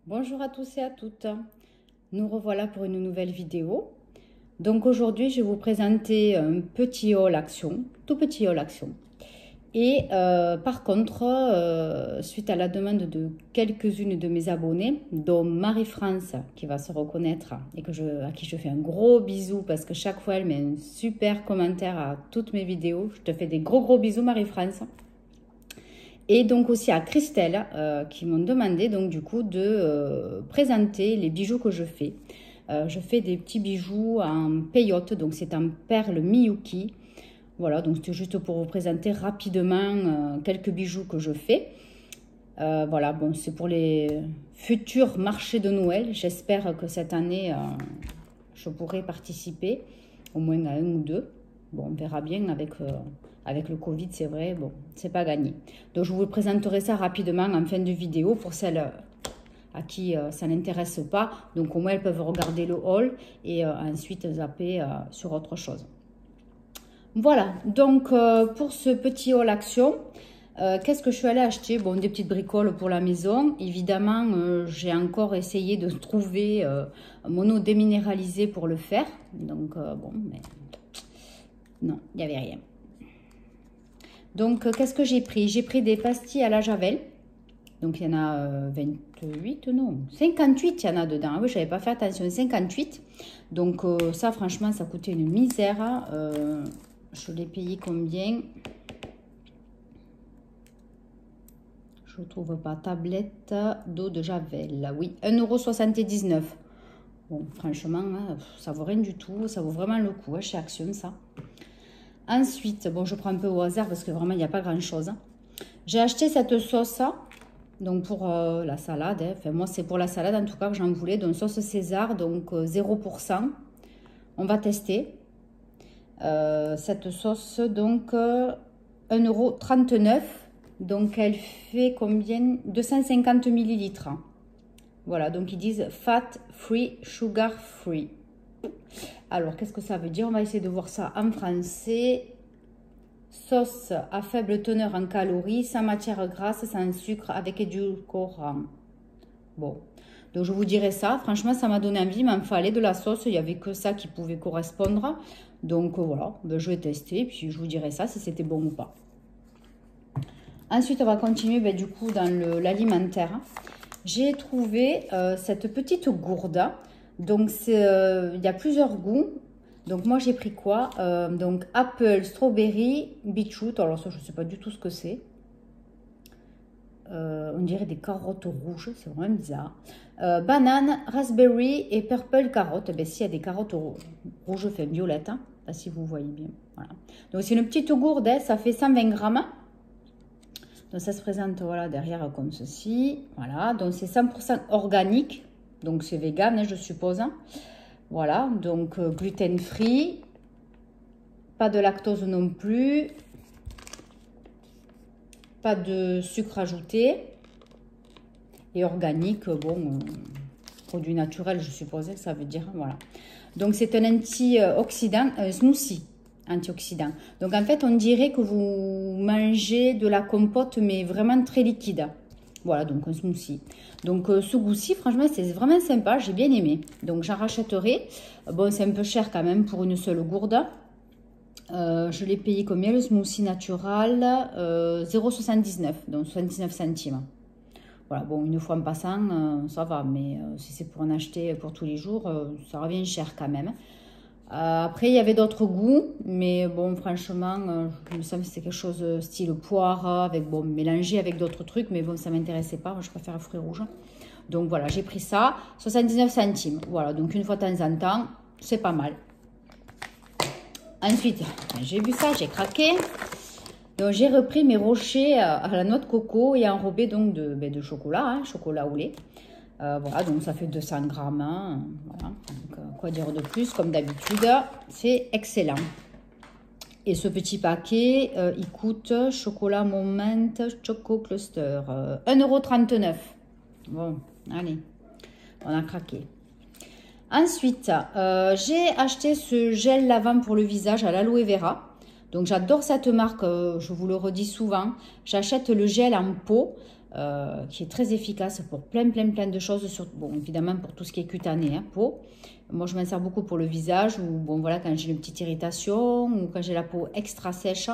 Bonjour à tous et à toutes, nous revoilà pour une nouvelle vidéo. Donc aujourd'hui je vais vous présenter un petit haul action, tout petit haul action. Et par contre, suite à la demande de quelques-unes de mes abonnés, dont Marie-France qui va se reconnaître et à qui je fais un gros bisou parce que chaque fois elle met un super commentaire à toutes mes vidéos. Je te fais des gros bisous Marie-France. Et donc aussi à Christelle qui m'ont demandé donc du coup de présenter les bijoux que je fais. Je fais des petits bijoux en peyote, donc c'est en perles Miyuki. Voilà, donc c'est juste pour vous présenter rapidement quelques bijoux que je fais. Voilà, bon, c'est pour les futurs marchés de Noël. J'espère que cette année, je pourrai participer, au moins à un ou deux. Bon, on verra bien avec le Covid, c'est vrai, bon, c'est pas gagné. Donc, je vous présenterai ça rapidement en fin de vidéo pour celles à qui ça n'intéresse pas. Donc, au moins, elles peuvent regarder le haul et ensuite zapper sur autre chose. Voilà, donc pour ce petit haul action, qu'est-ce que je suis allée acheter? Bon, des petites bricoles pour la maison. Évidemment, j'ai encore essayé de trouver mono déminéralisé pour le faire. Donc, bon, mais non, il n'y avait rien. Donc, qu'est-ce que j'ai pris? J'ai pris des pastilles à la Javel. Donc, il y en a 28, non, 58, il y en a dedans. Ah oui, je n'avais pas fait attention, 58. Donc, ça, franchement, ça coûtait une misère. Je l'ai payé combien? Je ne trouve pas. Tablette d'eau de Javel. Oui, 1,79 €. Bon, franchement, ça vaut rien du tout. Ça vaut vraiment le coup chez Action, ça. Ensuite, bon, je prends un peu au hasard parce que vraiment, il n'y a pas grand-chose. J'ai acheté cette sauce, donc pour la salade. Enfin, moi, c'est pour la salade, en tout cas, que j'en voulais. Donc, sauce César, donc 0%. On va tester. Cette sauce, donc 1,39 €. Donc, elle fait combien? 250 ml. Voilà, donc ils disent fat free, sugar free. Alors, qu'est-ce que ça veut dire? On va essayer de voir ça en français. Sauce à faible teneur en calories, sans matière grasse, sans sucre, avec édulcorant. Bon, donc je vous dirai ça. Franchement, ça m'a donné envie, il m'en fallait de la sauce. Il n'y avait que ça qui pouvait correspondre. Donc voilà, ben, je vais tester, puis je vous dirai ça, si c'était bon ou pas. Ensuite, on va continuer ben, du coup dans l'alimentaire. J'ai trouvé cette petite gourde. Donc, il y a plusieurs goûts. Donc, moi, j'ai pris quoi? Donc, apple, strawberry, beetroot. Alors, ça, je ne sais pas du tout ce que c'est. On dirait des carottes rouges. C'est vraiment bizarre. Banane, raspberry et purple carotte. Ben, s'il y a des carottes rouges, enfin violettes. Hein, là, si vous voyez bien. Voilà. Donc, c'est une petite gourde. Hein, ça fait 120 grammes. Donc, ça se présente voilà, derrière comme ceci. Voilà. Donc, c'est 100% organique. Donc, c'est vegan, hein, je suppose. Voilà. Donc, gluten free. Pas de lactose non plus. Pas de sucre ajouté. Et organique, bon, produit naturel, je suppose que ça veut dire. Voilà. Donc, c'est un antioxydant, un smoothie. Antioxydant. Donc, en fait, on dirait que vous mangez de la compote, mais vraiment très liquide. Voilà, donc un smoothie. Donc, ce goût-ci, franchement, c'est vraiment sympa. J'ai bien aimé. Donc, j'en rachèterai. Bon, c'est un peu cher quand même pour une seule gourde. Je l'ai payé combien le smoothie natural? 0,79, donc 79 centimes. Voilà, bon, une fois en passant, ça va. Mais si c'est pour en acheter pour tous les jours, ça revient cher quand même. Après, il y avait d'autres goûts, mais bon, franchement, il me semble que c'était quelque chose style poire, avec, bon, mélangé avec d'autres trucs, mais bon, ça ne m'intéressait pas, moi, je préfère fruits rouges. Donc voilà, j'ai pris ça, 79 centimes. Voilà, donc une fois de temps en temps, c'est pas mal. Ensuite, j'ai vu ça, j'ai craqué. Donc j'ai repris mes rochers à la noix de coco et enrobés donc de chocolat, hein, chocolat au lait. Voilà, donc ça fait 200 grammes. Hein, voilà. Donc, quoi dire de plus? Comme d'habitude, c'est excellent. Et ce petit paquet, il coûte chocolat Moment Choco Cluster, 1,39 €. Bon, allez, on a craqué. Ensuite, j'ai acheté ce gel lavant pour le visage à l'aloe vera. Donc, j'adore cette marque, je vous le redis souvent. J'achète le gel en pot. qui est très efficace pour plein de choses. Bon, évidemment, pour tout ce qui est cutané, hein, peau. Moi, je m'en sers beaucoup pour le visage, ou bon, voilà, quand j'ai une petite irritation, ou quand j'ai la peau extra sèche.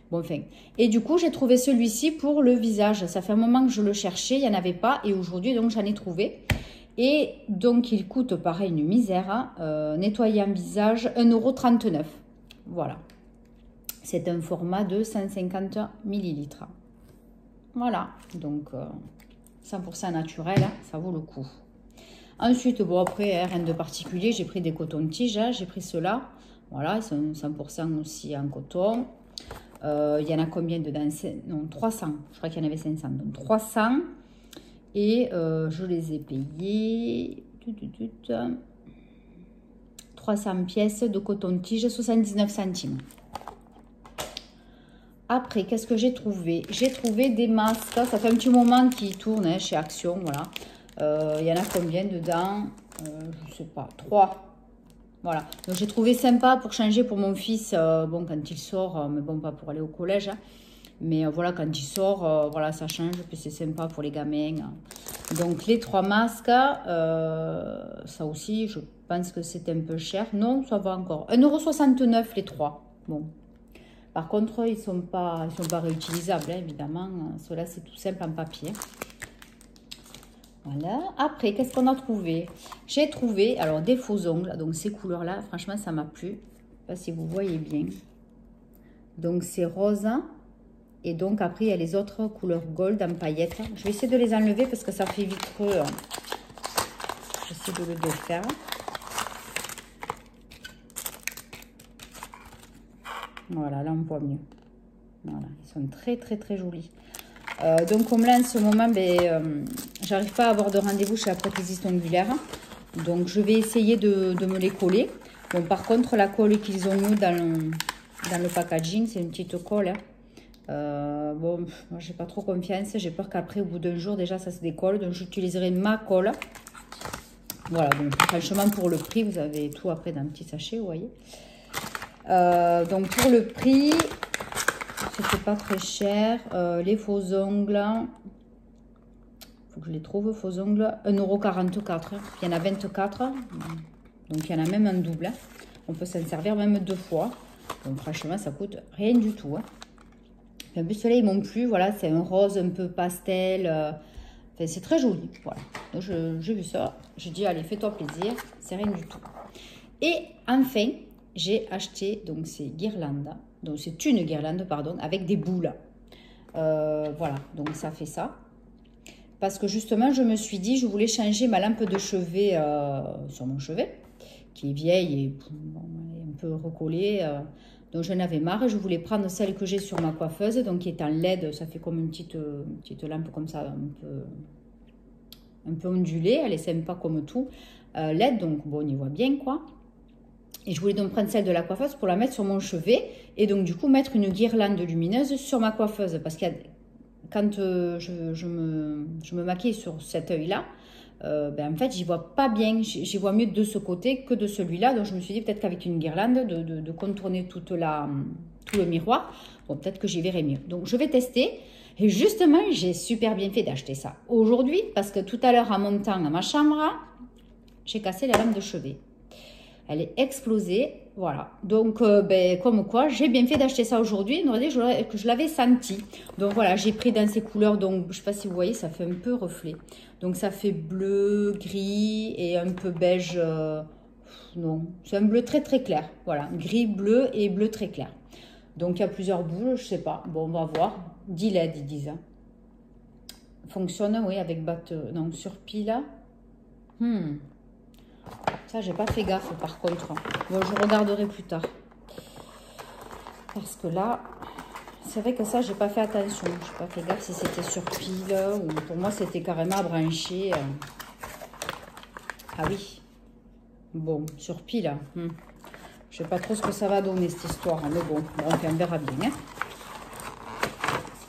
Bon, enfin. Et du coup, j'ai trouvé celui-ci pour le visage. Ça fait un moment que je le cherchais, il n'y en avait pas, et aujourd'hui, donc, j'en ai trouvé. Et donc, il coûte, pareil, une misère, hein, nettoyant visage, 1,39 €. Voilà. C'est un format de 150 ml. Voilà, donc 100% naturel, hein, ça vaut le coup. Ensuite, bon, après, hein, rien de particulier, j'ai pris des cotons-tiges, hein, j'ai pris ceux-là. Voilà, ils sont 100% aussi en coton. Il y en a combien dedans? Non, 300. Je crois qu'il y en avait 500. Donc 300. Et je les ai payés 300 pièces de coton-tige, 79 centimes. Après, qu'est-ce que j'ai trouvé? J'ai trouvé des masques. Ça fait un petit moment qu'ils tournent, hein, chez Action. Voilà. Il y en a combien dedans? Je ne sais pas. 3. Voilà. Donc, j'ai trouvé sympa pour changer pour mon fils. Bon, quand il sort, mais bon, pas pour aller au collège. Hein. Mais voilà, quand il sort, voilà, ça change. Puis c'est sympa pour les gamins. Donc, les 3 masques, ça aussi, je pense que c'est un peu cher. Non, ça va encore. 1,69 € les 3. Bon. Par contre, ils sont pas réutilisables, hein, évidemment. Ceux-là, c'est tout simple en papier. Voilà. Après, qu'est-ce qu'on a trouvé? J'ai trouvé, alors, des faux ongles. Donc, ces couleurs-là, franchement, ça m'a plu. Je ne sais pas si vous voyez bien. Donc, c'est rose. Et donc, après, il y a les autres couleurs gold en paillettes. Je vais essayer de les enlever parce que ça fait vite creux. J'essaie de le défaire. Voilà, là, on voit mieux. Voilà, ils sont très jolis. Donc, comme là, en ce moment, j'arrive pas à avoir de rendez-vous chez la prothésiste ongulaire. Donc, je vais essayer de me les coller. Bon, par contre, la colle qu'ils ont mis dans le packaging, c'est une petite colle. Hein. Bon, moi, j'ai pas trop confiance. J'ai peur qu'après, au bout d'un jour, déjà, ça se décolle. Donc, j'utiliserai ma colle. Voilà, donc, franchement, pour le prix, vous avez tout après dans un petit sachet, vous voyez. Donc pour le prix, c'était pas très cher. Les faux ongles, faut que je les trouve, faux ongles, 1,44 €. Il y en a 24, donc il y en a même un double. Hein. On peut s'en servir même 2 fois. Donc franchement, ça coûte rien du tout. Hein. Et en plus, ceux-là, ils m'ont plu. Voilà, c'est un rose un peu pastel. Enfin, c'est très joli. Voilà. Donc j'ai vu ça. J'ai dit, allez, fais-toi plaisir. C'est rien du tout. Et enfin, j'ai acheté donc ces guirlandes, donc c'est une guirlande pardon, avec des boules. Voilà, donc ça fait ça. Parce que justement, je me suis dit, je voulais changer ma lampe de chevet sur mon chevet, qui est vieille et bon, un peu recollée. Donc j'en avais marre, je voulais prendre celle que j'ai sur ma coiffeuse, donc qui est en LED, ça fait comme une petite lampe comme ça, un peu ondulée, elle est sympa comme tout. LED, donc bon, on y voit bien quoi. Et je voulais donc prendre celle de la coiffeuse pour la mettre sur mon chevet. Et donc, du coup, mettre une guirlande lumineuse sur ma coiffeuse. Parce que quand je me maquille sur cet œil-là, en fait, j'y vois pas bien. J'y vois mieux de ce côté que de celui-là. Donc, je me suis dit peut-être qu'avec une guirlande, de contourner tout le miroir, bon, peut-être que j'y verrai mieux. Donc, je vais tester. Et justement, j'ai super bien fait d'acheter ça aujourd'hui. Parce que tout à l'heure, en montant à ma chambre, j'ai cassé la lampe de chevet. Elle est explosée, voilà. Donc, comme quoi, j'ai bien fait d'acheter ça aujourd'hui. On aurait dit que je l'avais senti. Donc, voilà, j'ai pris dans ces couleurs. Donc, je ne sais pas si vous voyez, ça fait un peu reflet. Donc, ça fait bleu, gris et un peu beige. Non, c'est un bleu très clair. Voilà, gris, bleu et bleu très clair. Donc, il y a plusieurs boules, je ne sais pas. Bon, on va voir. 10 LED, ils disent. Fonctionne, oui, avec non, sur pile. Ça, j'ai pas fait gaffe par contre. Bon, je regarderai plus tard. Parce que là, c'est vrai que ça, j'ai pas fait attention. J'ai pas fait gaffe si c'était sur pile ou pour moi, c'était carrément à brancher. Ah oui. Bon, sur pile. Je sais pas trop ce que ça va donner cette histoire. Mais bon, on verra bien. Hein.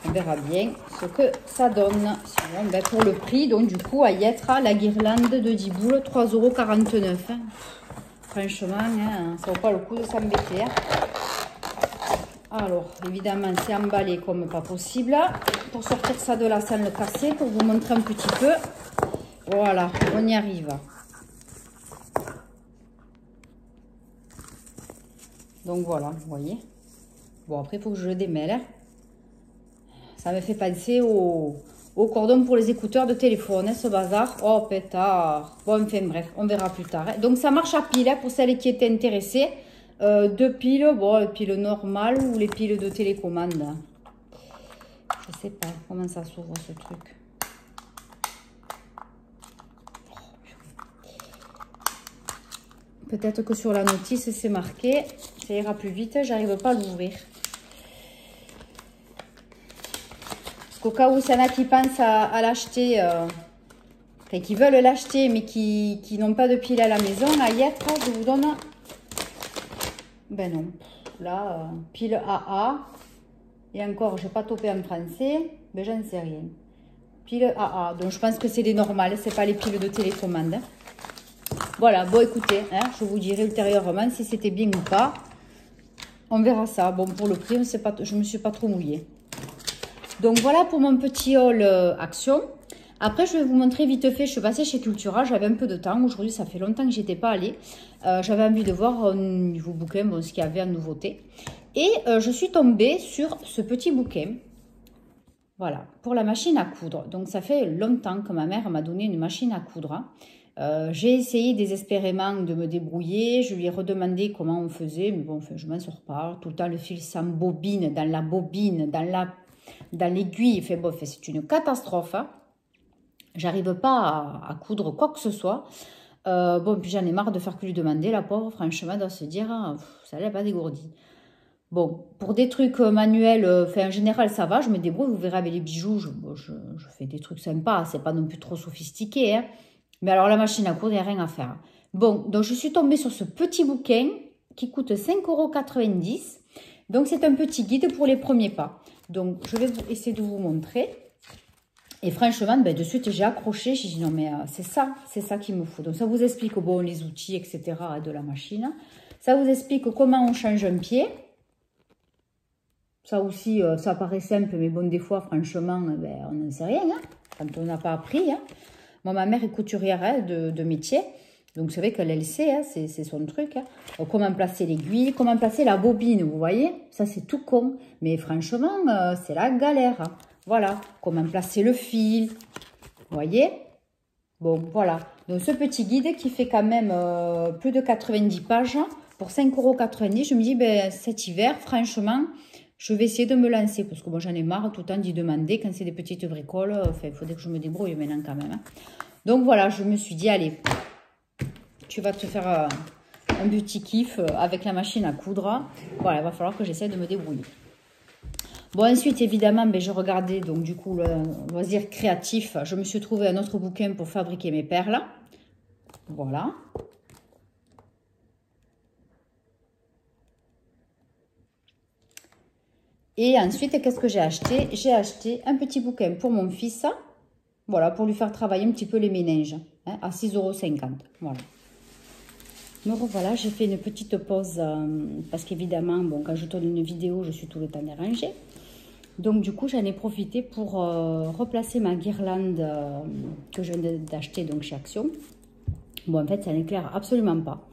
On verra bien ce que ça donne. Sinon, pour le prix, donc du coup, à y être la guirlande de 10 boules, 3,49 €. Hein. Franchement, hein, ça vaut pas le coup de s'embêter. Hein. Alors, évidemment, c'est emballé comme pas possible. pour sortir ça de là sans le casser, pour vous montrer un petit peu. Voilà, on y arrive. Donc voilà, vous voyez. Bon, après, il faut que je le démêle. Ça me fait penser au cordon pour les écouteurs de téléphone, hein, ce bazar. Oh, pétard. Bon, enfin, bref, on verra plus tard. Hein. Donc, ça marche à pile, hein, pour celles qui étaient intéressées. Deux piles, bon, les piles normales ou les piles de télécommande. Je sais pas comment ça s'ouvre, ce truc. Peut-être que sur la notice, c'est marqué. Ça ira plus vite. J'arrive pas à l'ouvrir. Parce qu'au cas où il y en a qui pensent à l'acheter, enfin, qui veulent l'acheter, mais qui n'ont pas de pile à la maison, à y être, je vous donne... Ben non. Là, pile AA. Et encore, je n'ai pas topé en français. Ben, j'en sais rien. Pile AA. Donc, je pense que c'est les normales. C'est pas les piles de télécommande. Hein. Voilà, bon écoutez, hein, je vous dirai ultérieurement si c'était bien ou pas. On verra ça. Bon, pour le prix, je ne me suis pas trop mouillée. Donc voilà pour mon petit haul Action. Après, je vais vous montrer vite fait, je suis passée chez Cultura, j'avais un peu de temps. Aujourd'hui, ça fait longtemps que j'y étais pas allée. J'avais envie de voir au niveau bouquin, bon, ce qu'il y avait en nouveauté. Et je suis tombée sur ce petit bouquin. Voilà, pour la machine à coudre. Donc ça fait longtemps que ma mère m'a donné une machine à coudre. Hein. J'ai essayé désespérément de me débrouiller, je lui ai redemandé comment on faisait, mais bon, enfin, je m'en sors pas. Tout le temps, le fil s'embobine dans la bobine, dans l'aiguille. Enfin, bon, c'est une catastrophe. Hein. J'arrive pas à coudre quoi que ce soit. Bon, puis j'en ai marre de faire que lui demander, la pauvre, franchement, elle doit se dire, ça l'a pas dégourdi. Bon, pour des trucs manuels, en général, ça va, je me débrouille, vous verrez avec les bijoux, je fais des trucs sympas, c'est pas non plus trop sophistiqué, hein. Mais alors, la machine à coudre, il n'y a rien à faire. Bon, donc je suis tombée sur ce petit bouquin qui coûte 5,90 €. Donc, c'est un petit guide pour les premiers pas. Donc, je vais essayer de vous montrer. Et franchement, ben, de suite, j'ai accroché. J'ai dit non, mais c'est ça qu'il me faut. Donc, ça vous explique bon, les outils, etc. de la machine. Ça vous explique comment on change un pied. Ça aussi, ça paraît simple, mais bon, des fois, franchement, ben, on n'en sait rien. Hein, quand on n'a pas appris. Hein. Moi, ma mère est couturière hein, de métier. Donc, c'est vrai qu'elle le sait, hein, c'est son truc. Hein. Comment placer l'aiguille, comment placer la bobine, vous voyez. Ça, c'est tout con. Mais franchement, c'est la galère. Hein. Voilà, comment placer le fil. Vous voyez. Bon, voilà. Donc, ce petit guide qui fait quand même plus de 90 pages pour 5,90 €. Je me dis, ben, cet hiver, franchement, je vais essayer de me lancer. Parce que bon, j'en ai marre tout le temps d'y demander quand c'est des petites bricoles. Enfin, il faudrait que je me débrouille maintenant quand même. Hein. Donc, voilà, je me suis dit, allez, tu vas te faire un petit kiff avec la machine à coudre. Voilà, il va falloir que j'essaie de me débrouiller. Bon, ensuite, évidemment, ben, je regardais donc du coup le loisir créatif. Je me suis trouvé un autre bouquin pour fabriquer mes perles. Voilà. Et ensuite, qu'est-ce que j'ai acheté? J'ai acheté un petit bouquin pour mon fils. Voilà, pour lui faire travailler un petit peu les méninges. Hein, à 6,50 €. Voilà. Donc voilà, j'ai fait une petite pause parce qu'évidemment, bon, quand je tourne une vidéo, je suis tout le temps dérangée. Donc du coup, j'en ai profité pour replacer ma guirlande que je viens d'acheter donc chez Action. Bon, en fait, ça n'éclaire absolument pas.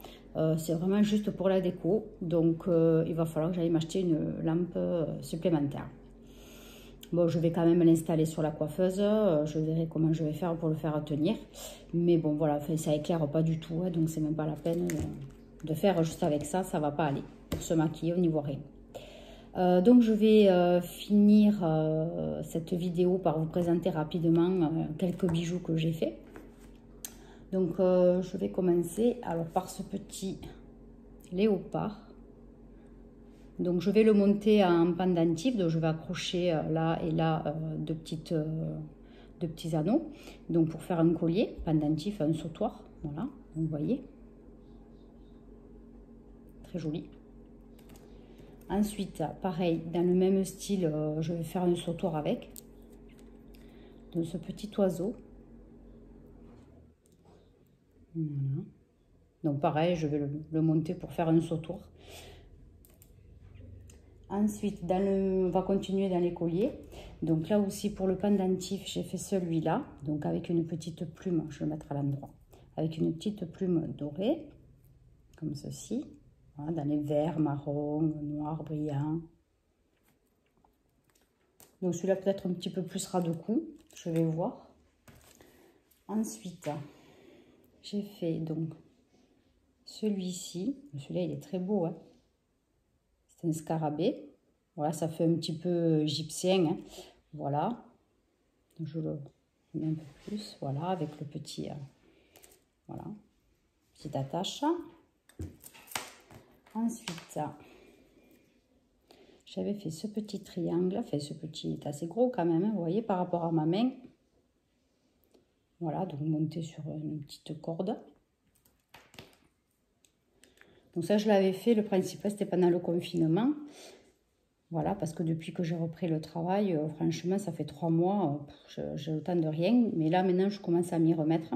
C'est vraiment juste pour la déco. Donc, il va falloir que j'aille m'acheter une lampe supplémentaire. Bon, je vais quand même l'installer sur la coiffeuse. Je verrai comment je vais faire pour le faire tenir. Mais bon, voilà, ça éclaire pas du tout. Hein, donc, c'est même pas la peine de faire juste avec ça. Ça va pas aller. Pour se maquiller, on n'y voit rien. Donc, je vais finir cette vidéo par vous présenter rapidement quelques bijoux que j'ai fait. Donc, je vais commencer alors par ce petit léopard. Donc, je vais le monter en pendentif. Donc, je vais accrocher là et là deux petits anneaux. Donc, pour faire un collier pendentif, un sautoir. Voilà, vous voyez. Très joli. Ensuite, pareil, dans le même style, je vais faire un sautoir avec. Donc, ce petit oiseau. Voilà. Donc, pareil, je vais le monter pour faire un sautoir. Ensuite, on va continuer dans les colliers. Donc là aussi pour le pendentif, j'ai fait celui-là. Donc avec une petite plume, je vais le mettre à l'endroit. Avec une petite plume dorée, comme ceci. Voilà, dans les verts, marron, noir, brillant. Donc celui-là peut-être un petit peu plus ras de cou, je vais voir. Ensuite, j'ai fait donc celui-ci. Celui-là il est très beau, hein. C'est un scarabée. Voilà, ça fait un petit peu égyptien, hein. Voilà. Donc je le mets un peu plus, voilà, avec le petit, voilà, petite attache. Ensuite, j'avais fait ce petit triangle, enfin ce petit est assez gros quand même, hein, vous voyez, par rapport à ma main. Voilà, donc monter sur une petite corde. Donc ça, je l'avais fait, le principal, c'était pendant le confinement. Voilà, parce que depuis que j'ai repris le travail, franchement, ça fait 3 mois, j'ai le temps de rien. Mais là, maintenant, je commence à m'y remettre.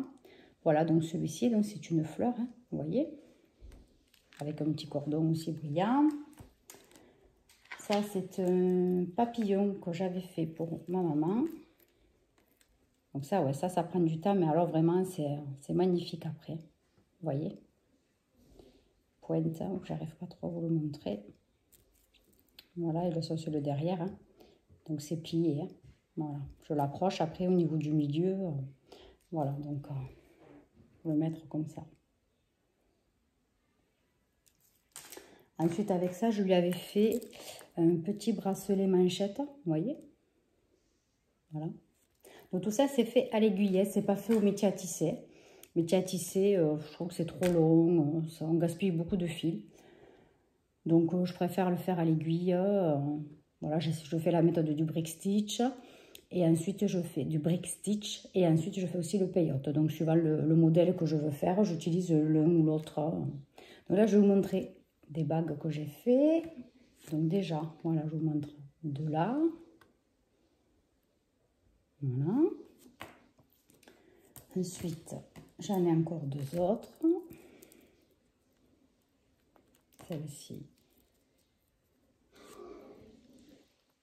Voilà, donc celui-ci, donc c'est une fleur, hein, vous voyez, avec un petit cordon aussi brillant. Ça, c'est un papillon que j'avais fait pour ma maman. Donc ça, ouais, ça prend du temps, mais alors vraiment, c'est magnifique après. Vous voyez, pointe, hein, j'arrive pas trop à vous le montrer. Voilà, et le sur le derrière, hein. Donc c'est plié, hein. Voilà, je l'accroche après au niveau du milieu. Voilà, donc on va le mettre comme ça. Ensuite, avec ça, je lui avais fait un petit bracelet manchette, vous voyez. Voilà. Donc tout ça, c'est fait à l'aiguillette, c'est pas fait au métier à tisser. Métier à tisser, je trouve que c'est trop long, on gaspille beaucoup de fil. Donc je préfère le faire à l'aiguille. Voilà, je fais la méthode du brick stitch. Et ensuite, je fais du brick stitch. Et ensuite, je fais aussi le peyote. Donc, suivant le modèle que je veux faire, j'utilise l'un ou l'autre. Donc là, je vais vous montrer des bagues que j'ai fait. Donc déjà, voilà, je vous montre de là. Voilà. Ensuite, j'en ai encore 2 autres. Celle-ci.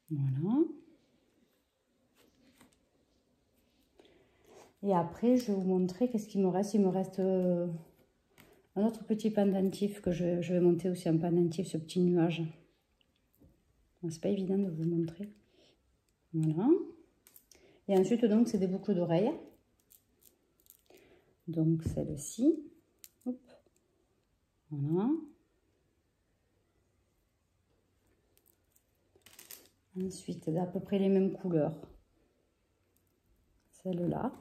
Voilà. Et après, je vais vous montrer qu'est-ce qu'il me reste. Il me reste un autre petit pendentif que je vais monter aussi en pendentif, ce petit nuage. C'est pas évident de vous montrer. Voilà. Et ensuite, donc, c'est des boucles d'oreilles. Donc, celle-ci. Voilà. Ensuite, d'à peu près les mêmes couleurs. Celle-là.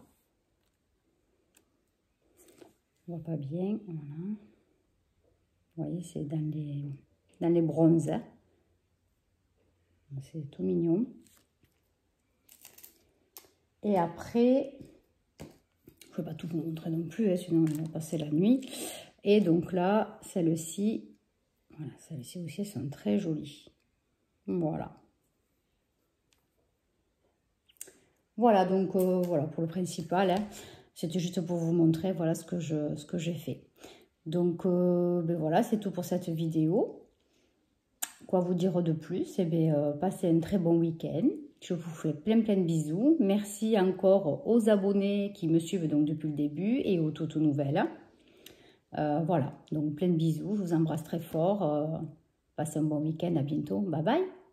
On voit pas bien. Voilà. Vous voyez, c'est dans les bronzes. Hein. C'est tout mignon. Et après, je ne vais pas tout vous montrer non plus, hein, sinon on va passer la nuit. Et donc là, celle-ci, voilà, celles-ci aussi, elles sont très jolies. Voilà. Voilà, donc voilà pour le principal. Hein. C'était juste pour vous montrer, voilà ce que j'ai fait. Donc, ben voilà, c'est tout pour cette vidéo. Quoi vous dire de plus? Eh bien, passez un très bon week-end. Je vous fais plein de bisous. Merci encore aux abonnés qui me suivent donc depuis le début et aux toutes nouvelles. Voilà, donc plein de bisous. Je vous embrasse très fort. Passez un bon week-end. À bientôt. Bye bye.